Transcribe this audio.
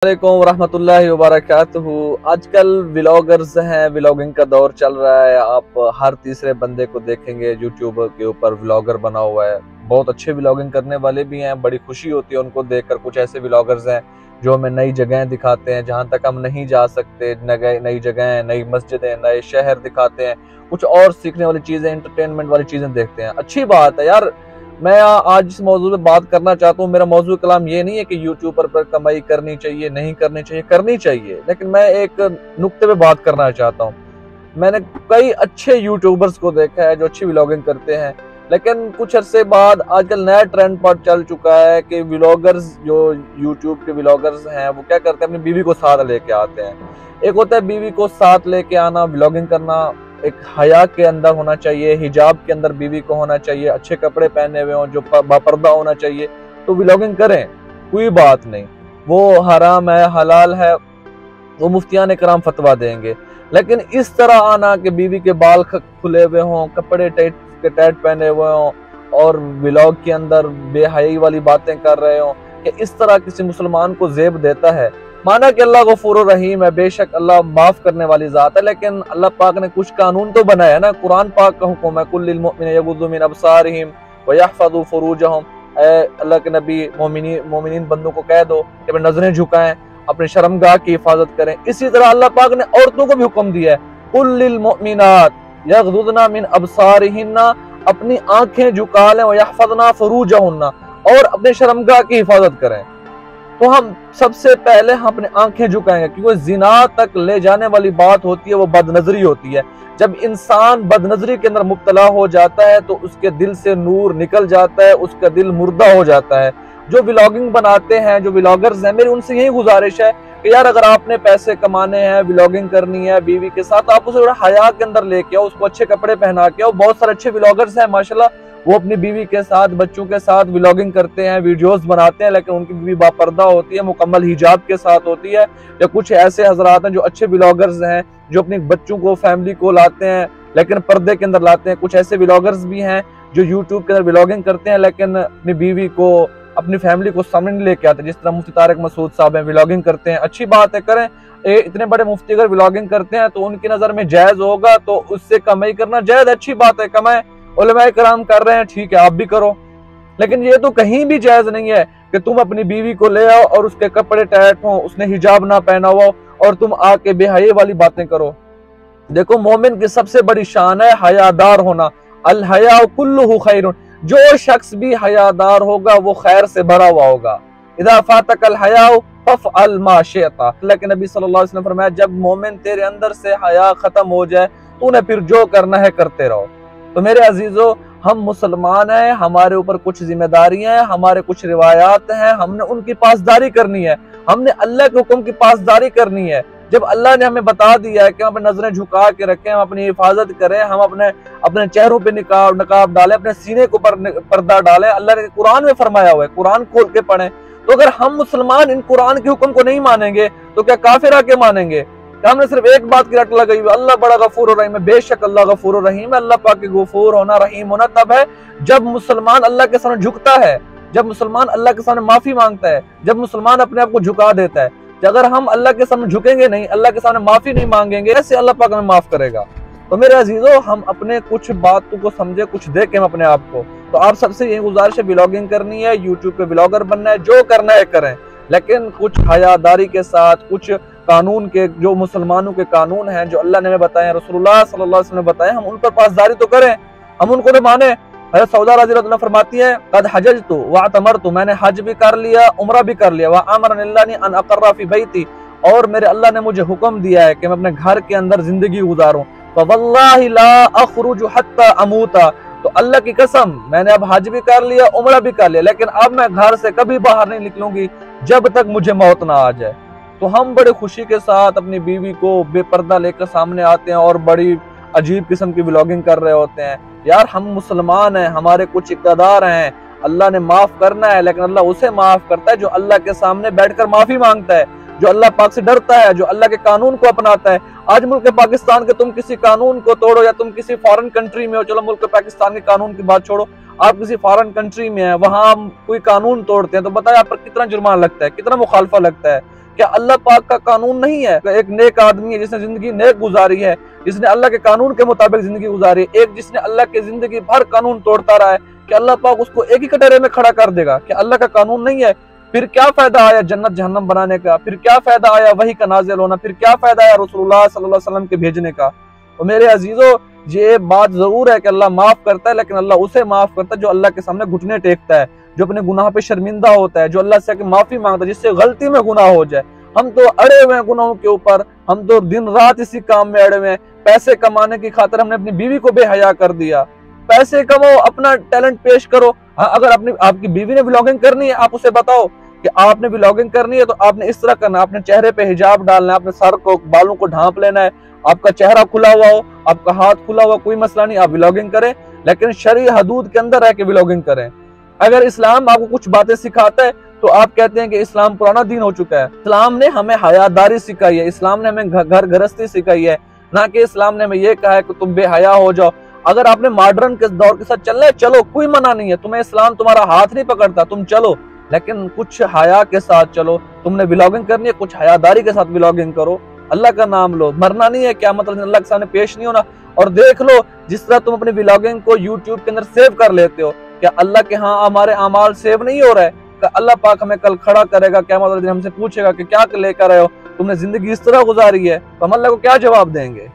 वालेकुम वरहमतुल्लाहि वबरकातुहू। आजकल व्लॉगर्स हैं, व्लॉगिंग का दौर चल रहा है। आप हर तीसरे बंदे को देखेंगे यूट्यूब के ऊपर व्लॉगर बना हुआ है। बहुत अच्छे व्लॉगिंग करने वाले भी हैं, बड़ी खुशी होती है उनको देखकर। कुछ ऐसे व्लॉगर्स हैं जो हमें नई जगहें दिखाते हैं जहां तक हम नहीं जा सकते, नई जगहें, नई मस्जिदें, नए शहर दिखाते हैं। कुछ और सीखने वाली चीजें, एंटरटेनमेंट वाली चीजें देखते हैं। अच्छी बात है यार। मैं आज इस मौजूद पे बात करना चाहता हूँ। मेरा मौजूद कलाम ये नहीं है कि यूट्यूबर पर कमाई करनी चाहिए, नहीं करनी चाहिए, करनी चाहिए, लेकिन मैं एक नुक्ते पे बात करना चाहता हूँ। मैंने कई अच्छे यूट्यूबर्स को देखा है जो अच्छी व्लॉगिंग करते हैं, लेकिन कुछ अरसे बाद आजकल नया ट्रेंड पर चल चुका है कि व्लॉगर्स, जो यूट्यूब के व्लॉगर्स हैं, वो क्या करते हैं, अपनी बीवी को साथ लेके आते हैं। एक होता है बीवी को साथ लेके आना, व्लॉगिंग करना, एक हया के अंदर होना चाहिए, हिजाब के अंदर बीवी को होना चाहिए, अच्छे कपड़े पहने हुए हों, जो बापर्दा होना चाहिए, तो व्लॉगिंग करें, कोई बात नहीं। वो हराम है, हलाल है, वो मुफ्तियान कराम फतवा देंगे। लेकिन इस तरह आना कि बीवी के बाल खुले हुए हों, कपड़े टाइट के टाइट पहने हुए हों और व्लॉग के अंदर बेहयाई वाली बातें कर रहे हों, कि इस तरह किसी मुसलमान को जेब देता है। माना कि अल्लाह गफूर रहीम है, बेशक अल्लाह माफ करने वाली जात है, लेकिन अल्लाह पाक ने कुछ कानून तो बनाया है ना। कुरान पाक का हुक्म है, कुल्लिल मुमिनीना यगुद्दू मिन अबसारिहिम व यहफज़ू फुरूजहुम। अल्लाह के नबी मोमिनीन बंदों को कह दो कि वे नजरें झुकाएं, अपने शर्मगाह की हिफाजत करें। इसी तरह अल्लाह पाक ने औरतों को भी हुक्म दिया है, कुल्लिल मुमिनात यगुद्दना मिन अबसारिहिन्ना, अपनी आंखें झुका लें, व यहफज़ना फुरूजहुन्ना, और अपने शर्मगाह की हिफाजत करें। तो हम सबसे पहले हम अपने आंखें झुकाएंगे, क्योंकि जिना तक ले जाने वाली बात होती है, वो बदनजरी होती है। जब इंसान बदनजरी के अंदर मुब्तला हो जाता है तो उसके दिल से नूर निकल जाता है, उसका दिल मुर्दा हो जाता है। जो व्लॉगिंग बनाते हैं, जो व्लॉगर्स हैं, मेरी उनसे यही गुजारिश है कि यार, अगर आपने पैसे कमाने हैं, व्लॉगिंग करनी है बीवी के साथ, आप उसे थोड़ा हया के अंदर लेके आओ, उसको अच्छे कपड़े पहना के आओ। बहुत सारे अच्छे व्लॉगर्स हैं माशाल्लाह, वो अपनी बीवी के साथ, बच्चों के साथ व्लॉगिंग करते हैं, वीडियोस बनाते हैं, लेकिन उनकी बीवी बापर्दा होती है, मुकम्मल हिजाब के साथ होती है। या कुछ ऐसे हजरात हैं जो अच्छे व्लॉगर्स हैं, जो अपने बच्चों को, फैमिली को लाते हैं, लेकिन पर्दे के अंदर लाते हैं। कुछ ऐसे व्लॉगर्स भी हैं जो यूट्यूब के अंदर व्लॉगिंग करते हैं, लेकिन अपनी बीवी को, अपनी फैमिली को सामने नहीं लेके आते। जिस तरह मुफ्ती तारिक मसूद साहब हैं, व्लॉगिंग करते हैं, अच्छी बात है, करें। इतने बड़े मुफ्ती अगर व्लॉगिंग करते हैं तो उनकी नजर में जायज होगा, तो उससे कमाई करना जायज, अच्छी बात है, कमाए। उलमाए कराम कर रहे हैं, ठीक है, आप भी करो। लेकिन ये तो कहीं भी जायज नहीं है कि तुम अपनी बीवी को ले आओ और उसके कपड़े टाइट हो, उसने हिजाब ना पहना हुआ और तुम आके बेहयाई वाली बातें करो। देखो, मोमिन की सबसे बड़ी शान है हयादार होना। अल हया कुल्लुहु खैरुन, जो शख्स भी हयादार होगा वो खैर से भरा हुआ होगा। इदा फातकल हया फअल मा शिअता। अल्लाह के नबी सल्लल्लाहु अलैहि वसल्लम फरमाया, जब मोमिन तेरे अंदर से हया खत्म हो जाए, तूने फिर जो करना है करते रहो। तो मेरे अजीजों, हम मुसलमान हैं, हमारे ऊपर कुछ जिम्मेदारियां हैं, हमारे कुछ रिवायात हैं, हमने उनकी पासदारी करनी है। हमने अल्लाह के हुक्म की पासदारी करनी है। जब अल्लाह ने हमें बता दिया है कि हम अपनी नजरें झुका के रखें, हम अपनी हिफाजत करें, हम अपने चेहरों पे नकाब डालें, अपने सीने के ऊपर पर्दा डालें, अल्लाह ने कुरान में फरमाया हुआ है, कुरान खोल के पढ़ें। तो अगर हम मुसलमान इन कुरान के हुक्म को नहीं मानेंगे तो क्या काफिर आके मानेंगे? हमने सिर्फ एक बात की रट लगाई हुई, अल्लाह बड़ा गफूर रहीम है। बेशक अल्लाह गफूर रहीम है। अल्लाह पाक के गफूर होना, रहीम होना तब है जब मुसलमान अल्लाह के सामने झुकता है, जब मुसलमान अल्लाह के सामने माफी मांगता है, जब मुसलमान अपने आप को झुका देता है। अगर हम अल्लाह के सामने झुकेंगे नहीं, अल्लाह के सामने माफी नहीं मांगेंगे, ऐसे अल्लाह पाक हमें माफ करेगा। तो मेरे अजीजों, हम अपने कुछ बातों को समझे, कुछ देखें अपने आप को। तो आप सबसे यही गुजारिश है, व्लॉगिंग करनी है, यूट्यूब पे व्लॉगर बनना है, जो करना है करें, लेकिन कुछ हयादारी के साथ, कुछ कानून के, जो मुसलमानों के कानून हैं, जो अल्लाह ने हमें बताए, रसूलुल्लाह सल्लल्लाहु अलैहि वसल्लम ने बताए, हम उन पर पासदारी तो करें, हम उनको तो माने। हज़रत सौदा रज़ियल्लाहु अन्हा फरमाती है, कद हजजतु व अतमरतु, मैंने हज भी कर लिया, उम्रा भी कर लिया, व अमरनी अन अक़र्रा फी बैती, और मेरे अल्लाह ने मुझे हुक्म दिया है कि मैं अपने घर के अंदर जिंदगी गुजारूं। फवल्लाहि ला अख़रुजु हत्ता अमूता, तो अल्लाह की कसम, मैंने अब हज भी कर लिया, उम्रा भी कर लिया, लेकिन अब मैं घर से कभी बाहर नहीं निकलूंगी जब तक मुझे मौत ना आ जाए। तो हम बड़े खुशी के साथ अपनी बीवी को बेपर्दा लेकर सामने आते हैं और बड़ी अजीब किस्म की व्लॉगिंग कर रहे होते हैं। यार, हम मुसलमान हैं, हमारे कुछ इक़्तिदार हैं, अल्लाह ने माफ करना है, लेकिन अल्लाह उसे माफ करता है जो अल्लाह के सामने बैठकर माफी मांगता है, जो अल्लाह पाक से डरता है, जो अल्लाह के कानून को अपनाता है। आज मुल्क पाकिस्तान के तुम किसी कानून को तोड़ो, या तुम किसी फॉरेन कंट्री में हो, चलो मुल्क पाकिस्तान के कानून की बात छोड़ो, आप किसी फॉरेन कंट्री में है, वहां कोई कानून तोड़ते हैं तो बताए आप पर कितना जुर्माना लगता है, कितना मुखालफा लगता है। क्या अल्लाह पाक का कानून नहीं है? एक नेक आदमी है जिसने जिंदगी नेक गुजारी है, जिसने अल्लाह के कानून के मुताबिक जिंदगी गुजारी, एक जिसने अल्लाह के जिंदगी भर कानून तोड़ता रहा है, कि अल्लाह पाक उसको एक ही कटोरे में खड़ा कर देगा? क्या अल्लाह का कानून नहीं है? फिर क्या फायदा आया जन्नत जहन्नम बनाने का? फिर क्या फायदा आया वही का नाजिल होना? फिर क्या फायदा आया रसूलुल्लाह सल्लल्लाहु अलैहि वसल्लम के भेजने का? और मेरे अजीजों, ये बात जरूर है कि अल्लाह माफ करता है, लेकिन अल्लाह उसे माफ करता है जो अल्लाह के सामने घुटने टेकता है, जो अपने गुनाह पे शर्मिंदा होता है, जो अल्लाह से माफी मांगता है, जिससे गलती में गुनाह हो जाए। हम तो अड़े हुए हैं गुनाहों के ऊपर, हम तो दिन रात इसी काम में अड़े हुए हैं। पैसे कमाने की खातिर हमने अपनी बीवी को बेहया कर दिया। पैसे कमाओ, अपना टैलेंट पेश करो। हाँ, अगर आपकी बीवी ने व्लॉगिंग करनी है, आप उसे बताओ कि आपने व्लॉगिंग करनी है तो आपने इस तरह करना है, आपने चेहरे पे हिजाब डालना है, अपने सर को बालों को ढांप लेना है, आपका चेहरा खुला हुआ हो, आपका हाथ खुला हुआ, कोई मसला नहीं, आप व्लॉगिंग करें, लेकिन शरई हदूद के अंदर रह के व्लॉगिंग करें। अगर इस्लाम आपको कुछ बातें सिखाता है तो आप कहते हैं कि इस्लाम पुराना दीन हो चुका है। इस्लाम ने हमें हयादारी सिखाई है, इस्लाम ने हमें घर गृहस्थी सिखाई है, ना कि इस्लाम ने हमें ये कहा है कि तुम बेहया हो जाओ। अगर आपने मॉडर्न के दौर के साथ चलना है, चलो, कोई मना नहीं है, तुम्हें इस्लाम तुम्हारा हाथ नहीं पकड़ता, तुम चलो, लेकिन कुछ हया के साथ चलो। तुमने व्लॉगिंग करनी है, कुछ हयादारी के साथ व्लॉगिंग करो, अल्लाह का नाम लो। मरना नहीं है, क्या मतलब अल्लाह के सामने पेश नहीं होना। और देख लो, जिस तरह तुम अपनी व्लॉगिंग को यूट्यूब के अंदर सेव कर लेते हो, क्या अल्लाह के हाँ हमारे अमाल सेव नहीं हो रहा है? क्या अल्लाह पाक हमें कल खड़ा करेगा, क्या मतलब हमसे पूछेगा कि क्या लेकर आए हो, तुमने जिंदगी इस तरह गुजारी है, तो हम अल्लाह को क्या जवाब देंगे?